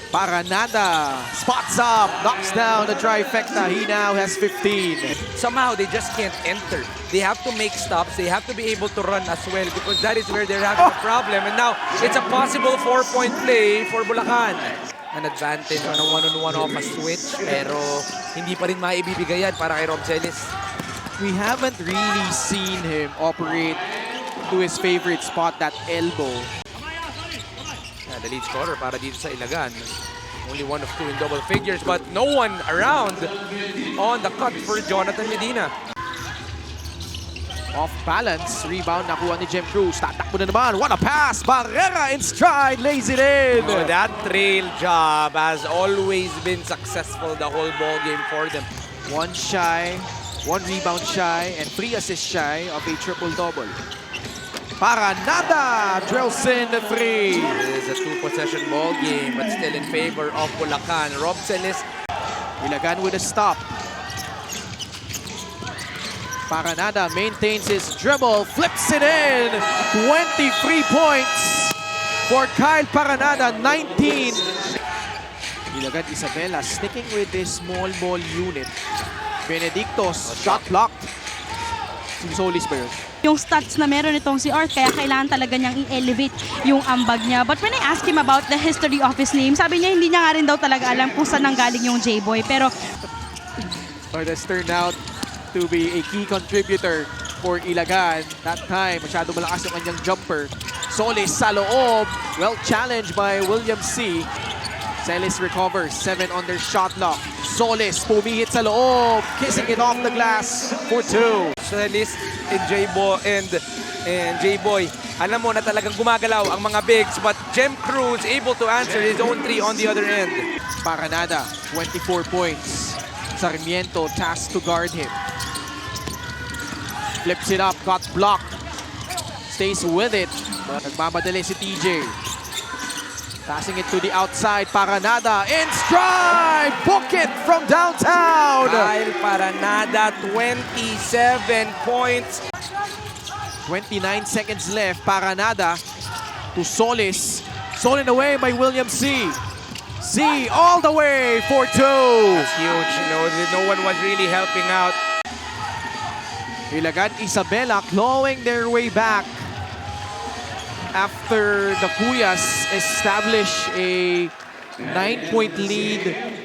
Paranada spots up, knocks down the trifecta. He now has 15. Somehow they just can't enter. They have to make stops. They have to be able to run as well because that is where they're having a problem. And now it's a possible 4-point play for Bulacan. An advantage on a one-on-one off a switch pero hindi pa rin maibibigay yan para kay Rob Celis. We haven't really seen him operate to his favorite spot, that elbow. The lead scorer para dito sa Ilagan. Only one of two in double figures but no one around on the cut for Jonathan Medina. Off balance, rebound nakuha ni Jem Cruz. Tatakbo na naman, what a pass! Barrera in stride, lays it in! Oh, that trail job has always been successful the whole ball game for them. One rebound shy, and 3 assists shy of a triple-double. Paranada drills in the 3. It is a 2-possession ball game but still in favor of Bulacan. Rob Celis. Ilagan with a stop. Paranada maintains his dribble, flips it in. 23 points for Kyle Paranada, 19. Ilagan Isabela sticking with this small ball unit. Benedictos, shot blocked. Si Solis ba yun? Yung stats na meron itong si Art, kaya kailangan talaga niyang i-elevate yung ambag niya. But when I asked him about the history of his name, sabi niya hindi niya nga rin daw talaga alam kung saan nanggaling yung J-Boy. Pero But has turned out to be a key contributor for Ilagan. That time, masyado malakas yung kanyang jumper. Solis sa loob. Well challenged by William C. Celis recovers. 7 on their shot lock. Solis pumihit sa loob. Kissing it off the glass for 2. Celis and J-Boy. Alam mo na talagang gumagalaw ang mga bigs but Jem Cruz able to answer his own 3 on the other end. Paranada, 24 points. Sarmiento tasked to guard him. Flips it up, got blocked. Stays with it. Nagmamadali si TJ. Passing it to the outside. Paranada in stride. Book it from downtown. Kyle Paranada, 27 points. 29 seconds left. Paranada to Solis. Stolen away by William C. C all the way for 2. That's huge. No one was really helping out. Ilagan Isabela clawing their way back after the Cuyas establish a 9-point lead